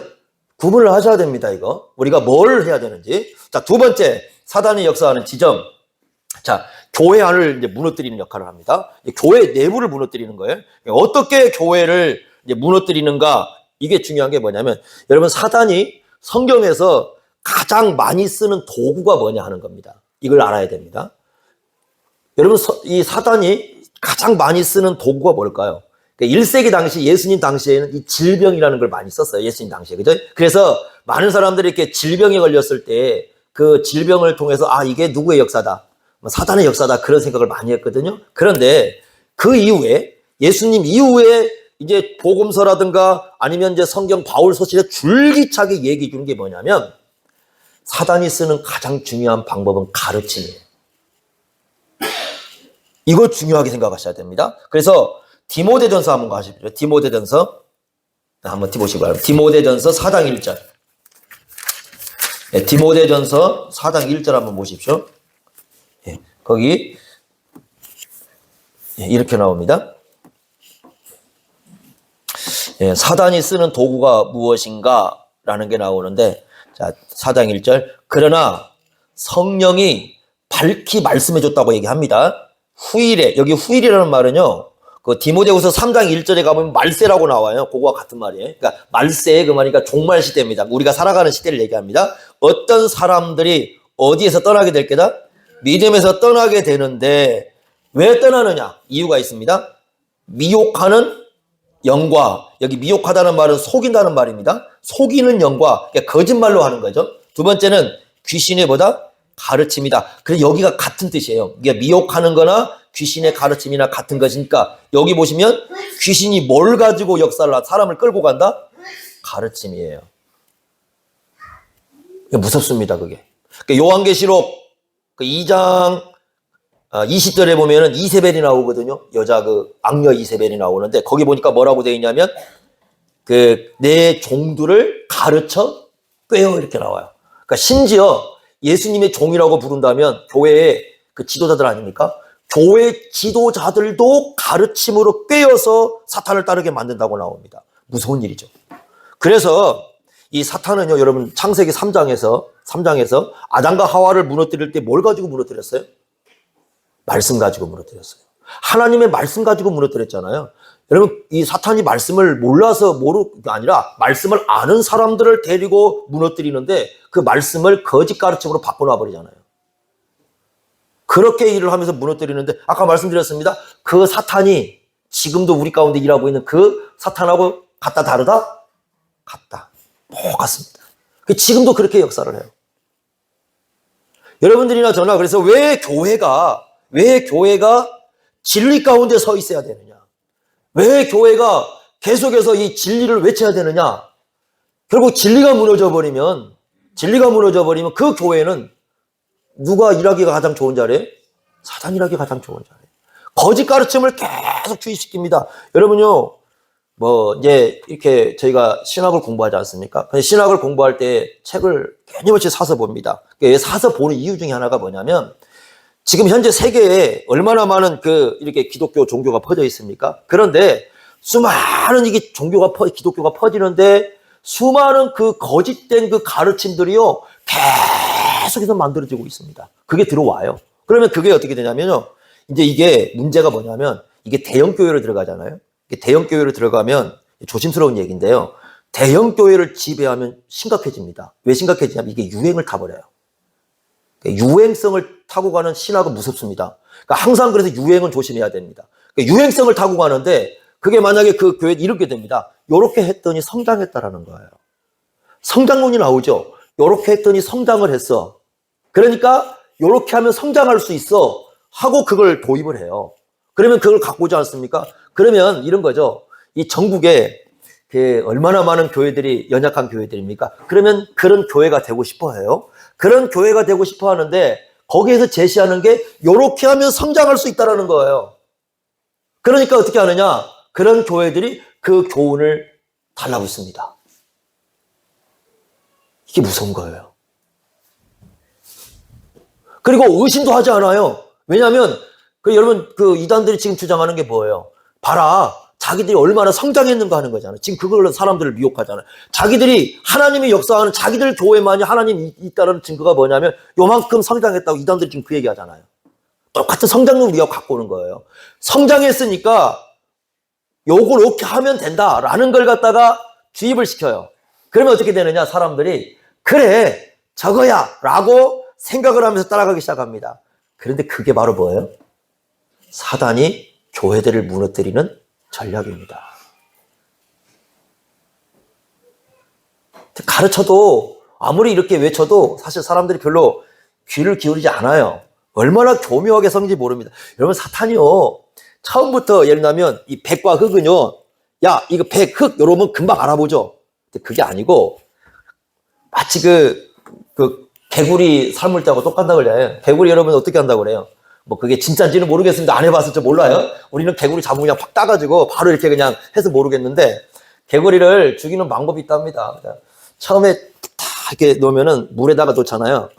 구분을 하셔야 됩니다, 이거. 우리가 뭘 해야 되는지. 자, 두 번째, 사단이 역사하는 지점. 자, 교회 안을 이제 무너뜨리는 역할을 합니다. 교회 내부를 무너뜨리는 거예요. 어떻게 교회를 이제 무너뜨리는가, 이게 중요한 게 뭐냐면, 여러분, 사단이 성경에서 가장 많이 쓰는 도구가 뭐냐 하는 겁니다. 이걸 알아야 됩니다. 여러분, 이 사단이 가장 많이 쓰는 도구가 뭘까요? 그러니까 1세기 당시, 예수님 당시에는 이 질병이라는 걸 많이 썼어요. 예수님 당시에. 그죠? 그래서 많은 사람들이 이렇게 질병에 걸렸을 때 그 질병을 통해서, 이게 누구의 역사다? 사단의 역사다. 그런 생각을 많이 했거든요. 그런데 그 이후에, 예수님 이후에 이제 복음서라든가 아니면 이제 성경 바울 서신에 줄기차게 얘기해 주는 게 뭐냐면, 사단이 쓰는 가장 중요한 방법은 가르침이에요. 이거 중요하게 생각하셔야 됩니다. 그래서 디모데전서 한번 가십시오. 디모데전서 한번 보시기 바랍니다. 디모데전서 4장 1절. 네, 디모데전서 4장 1절 한번 보십시오. 네, 거기 이렇게 나옵니다. 네, 사단이 쓰는 도구가 무엇인가 라는 게 나오는데, 자, 4장 1절. 그러나 성령이 밝히 말씀해 줬다고 얘기합니다. 후일에, 여기 후일이라는 말은요, 그 디모데후서 3장 1절에 가보면 말세라고 나와요. 그거와 같은 말이에요. 그러니까 말세, 그 말이니까 종말 시대입니다. 우리가 살아가는 시대를 얘기합니다. 어떤 사람들이 어디에서 떠나게 될 게다? 믿음에서 떠나게 되는데, 왜 떠나느냐? 이유가 있습니다. 미혹하는 영과, 여기 미혹하다는 말은 속인다는 말입니다. 속이는 영과, 그러니까 거짓말로 하는 거죠. 두 번째는 귀신의 뭐다? 가르침이다. 그래서 여기가 같은 뜻이에요. 이게 미혹하는 거나 귀신의 가르침이나 같은 것이니까, 여기 보시면 귀신이 뭘 가지고 역사를 사람을 끌고 간다? 가르침이에요. 무섭습니다, 그게. 요한계시록 2장 20절에 보면은 이세벨이 나오거든요. 여자 악녀 이세벨이 나오는데, 거기 보니까 뭐라고 되어 있냐면, 내 종들을 가르쳐 꿰어, 이렇게 나와요. 그러니까 심지어 예수님의 종이라고 부른다면 교회의 지도자들 아닙니까? 교회 지도자들도 가르침으로 꿰어서 사탄을 따르게 만든다고 나옵니다. 무서운 일이죠. 그래서 이 사탄은요, 여러분, 창세기 3장에서 아담과 하와를 무너뜨릴 때 뭘 가지고 무너뜨렸어요? 말씀 가지고 무너뜨렸어요. 하나님의 말씀 가지고 무너뜨렸잖아요. 여러분, 이 사탄이 말씀을 몰라서 모르가 아니라 말씀을 아는 사람들을 데리고 무너뜨리는데, 그 말씀을 거짓 가르침으로 바꿔놔 버리잖아요. 그렇게 일을 하면서 무너뜨리는데, 아까 말씀드렸습니다. 그 사탄이 지금도 우리 가운데 일하고 있는 그 사탄하고 같다 다르다? 같다. 똑같습니다. 지금도 그렇게 역사를 해요. 여러분들이나 저나, 그래서 왜 교회가 진리 가운데 서 있어야 되느냐? 왜 교회가 계속해서 이 진리를 외쳐야 되느냐? 결국 진리가 무너져 버리면 그 교회는 누가 일하기가 가장 좋은 자리에? 사탄이 일하기가 가장 좋은 자리에. 거짓 가르침을 계속 투입시킵니다. 여러분요, 이제 이렇게 저희가 신학을 공부하지 않습니까? 근데 신학을 공부할 때 책을 끊임없이 사서 봅니다. 사서 보는 이유 중에 하나가 뭐냐면, 지금 현재 세계에 얼마나 많은 이렇게 기독교 종교가 퍼져 있습니까? 그런데 수많은 이게 기독교가 퍼지는데 수많은 그 거짓된 그 가르침들이요, 계속해서 만들어지고 있습니다. 그게 들어와요. 그러면 그게 어떻게 되냐면요, 이제 이게 문제가 뭐냐면, 이게 대형교회로 들어가잖아요. 이게 대형교회로 들어가면 조심스러운 얘기인데요, 대형교회를 지배하면 심각해집니다. 왜 심각해지냐면 이게 유행을 타버려요. 유행성을 타고 가는 신학은 무섭습니다. 그러니까 항상 그래서 유행은 조심해야 됩니다. 그러니까 유행성을 타고 가는데 그게 만약에 그 교회에 이렇게 됩니다. 요렇게 했더니 성장했다라는 거예요. 성장론이 나오죠. 요렇게 했더니 성장을 했어. 그러니까 요렇게 하면 성장할 수 있어 하고 그걸 도입을 해요. 그러면 그걸 갖고 오지 않습니까? 그러면 이런 거죠. 이 전국에 얼마나 많은 교회들이 연약한 교회들입니까? 그러면 그런 교회가 되고 싶어 해요. 그런 교회가 되고 싶어 하는데 거기에서 제시하는 게 요렇게 하면 성장할 수 있다는 거예요. 그러니까 어떻게 하느냐? 그런 교회들이 그 교훈을 달라붙습니다. 이게 무서운 거예요. 그리고 의심도 하지 않아요. 왜냐하면 여러분 이단들이 지금 주장하는 게 뭐예요? 봐라, 자기들이 얼마나 성장했는가 하는 거잖아요. 지금 그걸로 사람들을 미혹하잖아요. 자기들이 하나님의 역사하는 자기들 교회만이 하나님이 있다는 증거가 뭐냐면 요만큼 성장했다고 이단들이 지금 그 얘기하잖아요. 똑같은 성장률 우리가 갖고 오는 거예요. 성장했으니까 요걸 이렇게 하면 된다라는 걸 갖다가 주입을 시켜요. 그러면 어떻게 되느냐? 사람들이 그래 저거야 라고 생각을 하면서 따라가기 시작합니다. 그런데 그게 바로 뭐예요? 사단이 교회들을 무너뜨리는 전략입니다. 가르쳐도 아무리 이렇게 외쳐도 사실 사람들이 별로 귀를 기울이지 않아요. 얼마나 교묘하게 성질인지 모릅니다. 여러분, 사탄이요, 처음부터 예를 들면 이 백과 흑은요, 야 이거 백, 흑 이러면 금방 알아보죠. 근데 그게 아니고 마치 그 개구리 삶을 때하고 똑같다고 그래요. 개구리 여러분 어떻게 한다고 그래요? 뭐 그게 진짜인지는 모르겠습니다. 안 해봤을지 몰라요. 우리는 개구리 잡으면 그냥 팍 따가지고 바로 이렇게 그냥 해서 모르겠는데 개구리를 죽이는 방법이 있답니다. 처음에 다 이렇게 놓으면은 물에다가 놓잖아요.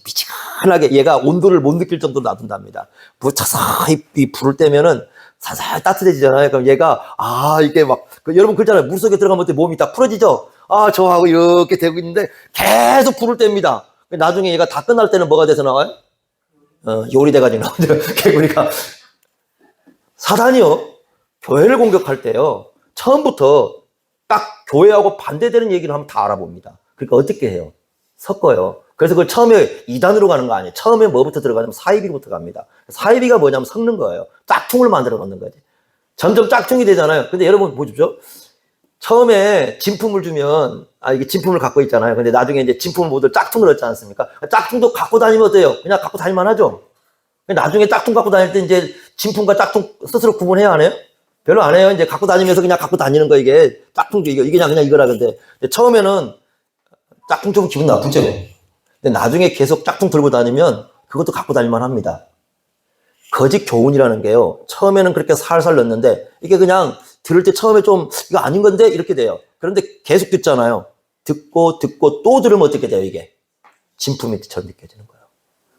미지근하게 얘가 온도를 못 느낄 정도로 놔둔답니다. 서서히 불을 떼면은 살살 따뜻해지잖아요. 그럼 얘가 이게 막 여러분 그렇잖아요. 물속에 들어가면 몸이 다 풀어지죠. 저하고 이렇게 되고 있는데 계속 불을 뗍니다. 나중에 얘가 다 끝날 때는 뭐가 돼서 나와요? 요리돼가지고 나오죠. 개구리가. 사단이요, 교회를 공격할 때요, 처음부터 딱 교회하고 반대되는 얘기를 하면 다 알아봅니다. 그러니까 어떻게 해요? 섞어요. 그래서 그걸 처음에 2단으로 가는 거 아니에요. 처음에 뭐부터 들어가냐면 사이비부터 갑니다. 사이비가 뭐냐면 섞는 거예요. 짝퉁을 만들어 놓는 거지. 점점 짝퉁이 되잖아요. 근데 여러분 보십시오. 처음에 진품을 주면 이게 진품을 갖고 있잖아요. 근데 나중에 이제 진품을 모두 짝퉁을 얻지 않습니까? 짝퉁도 갖고 다니면 어때요? 그냥 갖고 다닐만 하죠. 나중에 짝퉁 갖고 다닐 때 이제 진품과 짝퉁 스스로 구분해야 안 해요? 별로 안 해요. 이제 갖고 다니면서 그냥 갖고 다니는 거, 이게 짝퉁도 이게 그냥 이거라. 근데 처음에는 짝퉁 좀 기분 나쁘죠. 근데 나중에 계속 짝퉁 들고 다니면 그것도 갖고 다닐만 합니다. 거짓 교훈이라는 게요, 처음에는 그렇게 살살 넣는데 이게 그냥 들을 때 처음에 좀 이거 아닌 건데 이렇게 돼요. 그런데 계속 듣잖아요. 듣고 또 들으면 어떻게 돼요? 이게 진품이처럼 느껴지는 거예요.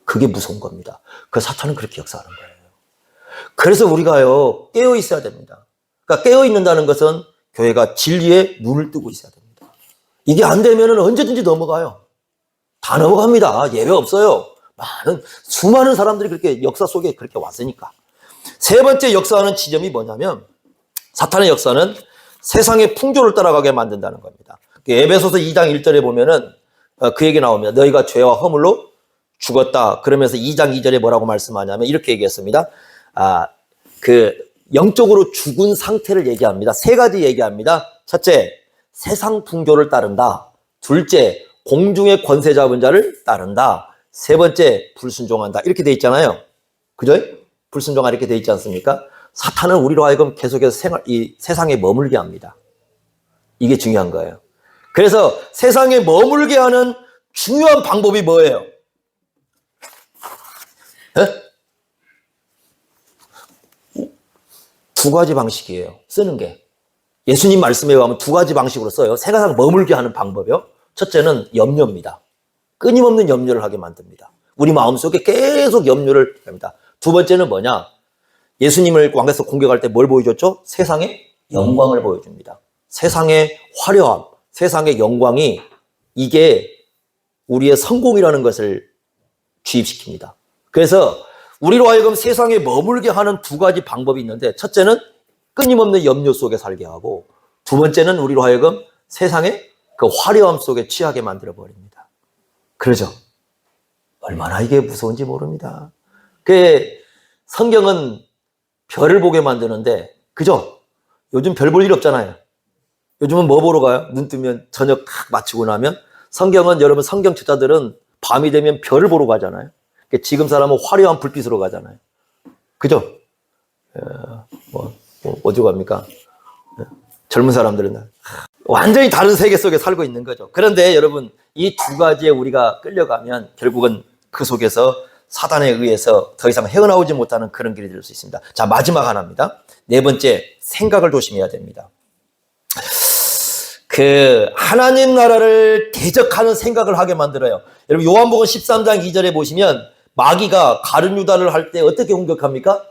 그게 무서운 겁니다. 그 사탄은 그렇게 역사하는 거예요. 그래서 우리가요, 깨어 있어야 됩니다. 그러니까 깨어 있는다는 것은 교회가 진리에 눈을 뜨고 있어야 됩니다. 이게 안 되면은 언제든지 넘어가요. 다 넘어갑니다. 예외 없어요. 수많은 사람들이 그렇게 역사 속에 그렇게 왔으니까. 세 번째 역사하는 지점이 뭐냐면, 사탄의 역사는 세상의 풍조를 따라가게 만든다는 겁니다. 에베소서 2장 1절에 보면은 그 얘기 나옵니다. 너희가 죄와 허물로 죽었다. 그러면서 2장 2절에 뭐라고 말씀하냐면 이렇게 얘기했습니다. 영적으로 죽은 상태를 얘기합니다. 세 가지 얘기합니다. 첫째, 세상 풍조를 따른다. 둘째, 공중의 권세 잡은 자를 따른다. 세 번째, 불순종한다. 이렇게 돼 있잖아요. 그죠? 불순종하 이렇게 돼 있지 않습니까? 사탄은 우리로 하여금 계속해서 이 세상에 머물게 합니다. 이게 중요한 거예요. 그래서 세상에 머물게 하는 중요한 방법이 뭐예요? 두 가지 방식이에요. 쓰는 게. 예수님 말씀에 의하면 두 가지 방식으로 써요. 세상 머물게 하는 방법이요. 첫째는 염려입니다. 끊임없는 염려를 하게 만듭니다. 우리 마음속에 계속 염려를 합니다. 두 번째는 뭐냐? 예수님을 광야에서 공격할 때 뭘 보여줬죠? 세상의 영광을 보여줍니다. 세상의 화려함, 세상의 영광이 이게 우리의 성공이라는 것을 주입시킵니다. 그래서 우리로 하여금 세상에 머물게 하는 두 가지 방법이 있는데, 첫째는 끊임없는 염려 속에 살게 하고, 두 번째는 우리로 하여금 세상의 그 화려함 속에 취하게 만들어 버립니다. 그러죠? 얼마나 이게 무서운지 모릅니다. 그 성경은 별을 보게 만드는데, 그죠? 요즘 별 볼 일 없잖아요. 요즘은 뭐 보러 가요? 눈 뜨면 저녁 딱 마치고 나면 성경은, 여러분 성경 저자들은 밤이 되면 별을 보러 가잖아요. 지금 사람은 화려한 불빛으로 가잖아요. 그죠? 어디로 갑니까? 젊은 사람들은 완전히 다른 세계 속에 살고 있는 거죠. 그런데 여러분, 이 두 가지에 우리가 끌려가면 결국은 그 속에서 사단에 의해서 더 이상 헤어나오지 못하는 그런 길이 될 수 있습니다. 자, 마지막 하나입니다. 네 번째, 생각을 조심해야 됩니다. 그 하나님 나라를 대적하는 생각을 하게 만들어요. 여러분, 요한복음 13장 2절에 보시면 마귀가 가룟 유다를 할 때 어떻게 공격합니까?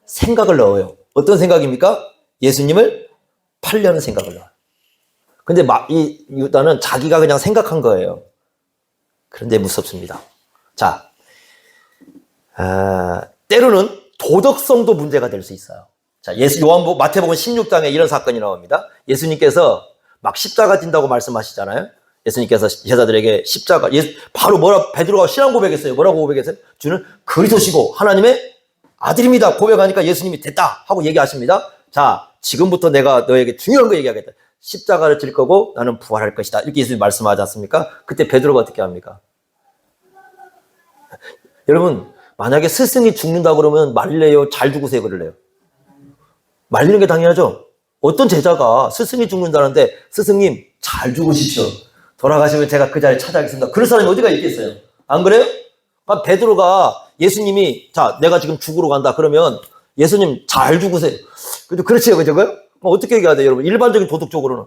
생각을 넣어요. 어떤 생각입니까? 예수님을 팔려는 생각을 넣어요. 근데 이 유다는 자기가 그냥 생각한 거예요. 그런데 무섭습니다. 자, 때로는 도덕성도 문제가 될 수 있어요. 자, 마태복음 16장에 이런 사건이 나옵니다. 예수님께서 막 십자가 진다고 말씀하시잖아요. 예수님께서 제자들에게 십자가, 바로 베드로가 신앙 고백했어요. 뭐라고 고백했어요? 주는 그리스도시고 하나님의 아들입니다. 고백하니까 예수님이 됐다 하고 얘기하십니다. 자, 지금부터 내가 너에게 중요한 거 얘기하겠다. 십자가를 질 거고 나는 부활할 것이다. 이렇게 예수님이 말씀하지 않습니까? 그때 베드로가 어떻게 합니까? 여러분, 만약에 스승이 죽는다 그러면 말릴래요? 잘 죽으세요? 그럴래요? 말리는 게 당연하죠. 어떤 제자가 스승이 죽는다는데, 스승님 잘 죽으십시오. 돌아가시면 제가 그 자리에 찾아가겠습니다. 그런 사람이 어디가 있겠어요? 안 그래요? 그러니까 베드로가 예수님이, 자, 내가 지금 죽으러 간다 그러면 예수님 잘 죽으세요. 그렇지요, 그죠? 어떻게 얘기해야 돼요, 여러분? 일반적인 도덕적으로는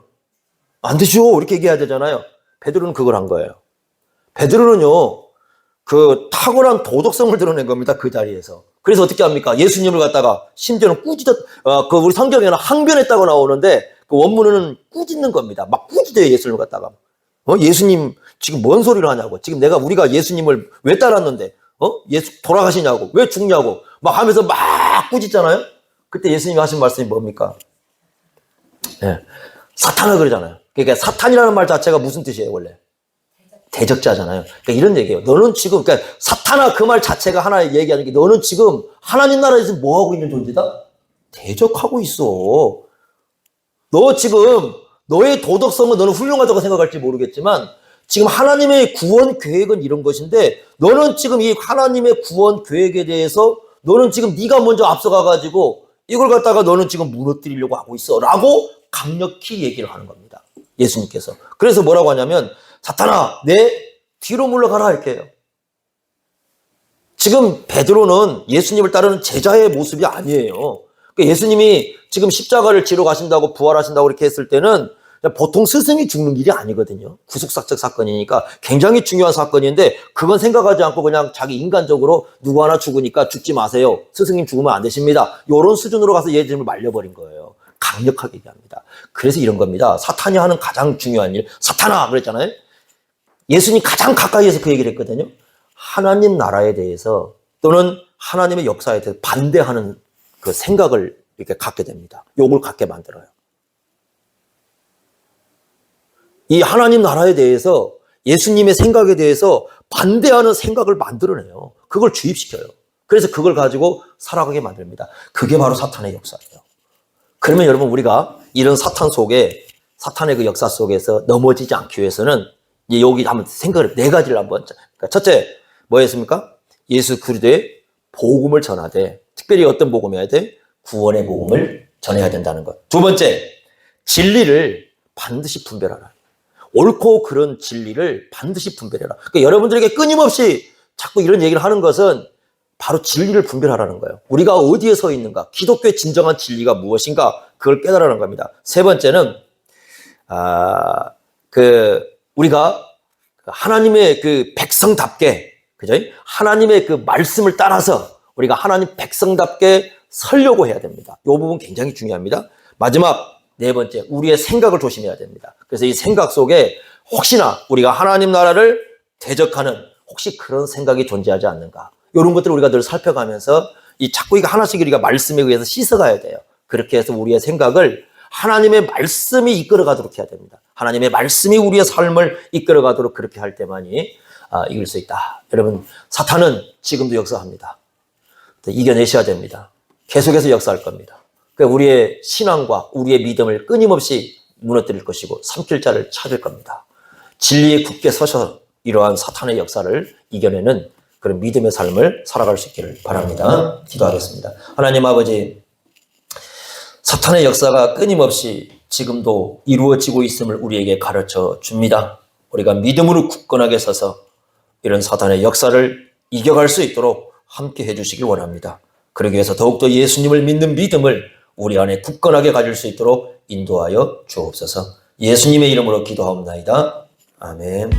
안 되죠, 이렇게 얘기해야 되잖아요. 베드로는 그걸 한 거예요. 베드로는요, 그 탁월한 도덕성을 드러낸 겁니다, 그 자리에서. 그래서 어떻게 합니까? 예수님을 갖다가 심지어는 우리 성경에는 항변했다고 나오는데, 그 원문은 꾸짖는 겁니다. 막 꾸짖어요, 예수님을 갖다가. 예수님 지금 뭔 소리를 하냐고. 지금 우리가 예수님을 왜 따랐는데, 예수 돌아가시냐고, 왜 죽냐고 막 하면서 막 꾸짖잖아요. 그때 예수님이 하신 말씀이 뭡니까? 네. 사탄을 그러잖아요. 그러니까 사탄이라는 말 자체가 무슨 뜻이에요, 원래? 대적자잖아요. 그러니까 이런 얘기예요. 너는 지금, 그러니까 사탄아, 그 말 자체가 하나 얘기하는 게, 너는 지금 하나님 나라에서 뭐 하고 있는 존재다? 대적하고 있어. 너 지금 너의 도덕성은 너는 훌륭하다고 생각할지 모르겠지만, 지금 하나님의 구원 계획은 이런 것인데, 너는 지금 이 하나님의 구원 계획에 대해서 너는 지금 네가 먼저 앞서가가지고 이걸 갖다가 너는 지금 무너뜨리려고 하고 있어 라고 강력히 얘기를 하는 겁니다, 예수님께서. 그래서 뭐라고 하냐면, 사탄아, 내 뒤로 물러가라 할게요. 지금 베드로는 예수님을 따르는 제자의 모습이 아니에요. 그러니까 예수님이 지금 십자가를 지러 가신다고, 부활하신다고 이렇게 했을 때는 보통 스승이 죽는 일이 아니거든요. 구속사적 사건이니까 굉장히 중요한 사건인데, 그건 생각하지 않고 그냥 자기 인간적으로 누구 하나 죽으니까 죽지 마세요, 스승님 죽으면 안 되십니다, 이런 수준으로 가서 예수님을 말려버린 거예요. 강력하게 얘기합니다. 그래서 이런 겁니다. 사탄이 하는 가장 중요한 일, 사탄아 그랬잖아요. 예수님 가장 가까이에서 그 얘기를 했거든요. 하나님 나라에 대해서 또는 하나님의 역사에 대해서 반대하는 그 생각을 이렇게 갖게 됩니다. 욕을 갖게 만들어요. 이 하나님 나라에 대해서, 예수님의 생각에 대해서 반대하는 생각을 만들어내요. 그걸 주입시켜요. 그래서 그걸 가지고 살아가게 만듭니다. 그게 바로 사탄의 역사예요. 그러면 여러분, 우리가 이런 사탄의 그 역사 속에서 넘어지지 않기 위해서는 여기 한번 생각을, 네 가지를 한번. 그러니까 첫째, 뭐였습니까? 예수 그리스도의 복음을 전하되, 특별히 어떤 복음을 해야 돼? 구원의 복음을 전해야 된다는 것. 두 번째, 진리를 반드시 분별하라. 옳고 그른 진리를 반드시 분별해라. 그러니까 여러분들에게 끊임없이 자꾸 이런 얘기를 하는 것은 바로 진리를 분별하라는 거예요. 우리가 어디에 서 있는가, 기독교의 진정한 진리가 무엇인가, 그걸 깨달으라는 겁니다. 세 번째는 우리가 하나님의 그 백성답게, 그죠? 하나님의 그 말씀을 따라서 우리가 하나님 백성답게 살려고 해야 됩니다. 이 부분 굉장히 중요합니다. 마지막 네 번째, 우리의 생각을 조심해야 됩니다. 그래서 이 생각 속에 혹시나 우리가 하나님 나라를 대적하는 혹시 그런 생각이 존재하지 않는가, 이런 것들을 우리가 늘 살펴가면서 자꾸 이거 하나씩 우리가 말씀에 의해서 씻어가야 돼요. 그렇게 해서 우리의 생각을 하나님의 말씀이 이끌어가도록 해야 됩니다. 하나님의 말씀이 우리의 삶을 이끌어가도록 그렇게 할 때만이 이길 수 있다. 여러분, 사탄은 지금도 역사합니다. 이겨내셔야 됩니다. 계속해서 역사할 겁니다. 그러니까 우리의 신앙과 우리의 믿음을 끊임없이 무너뜨릴 것이고 삼킬 자를 찾을 겁니다. 진리에 굳게 서서 이러한 사탄의 역사를 이겨내는 그런 믿음의 삶을 살아갈 수 있기를 바랍니다. 기도하겠습니다. 하나님 아버지, 사탄의 역사가 끊임없이 지금도 이루어지고 있음을 우리에게 가르쳐 줍니다. 우리가 믿음으로 굳건하게 서서 이런 사탄의 역사를 이겨갈 수 있도록 함께 해주시길 원합니다. 그러기 위해서 더욱더 예수님을 믿는 믿음을 우리 안에 굳건하게 가질 수 있도록 인도하여 주옵소서. 예수님의 이름으로 기도하옵나이다. 아멘.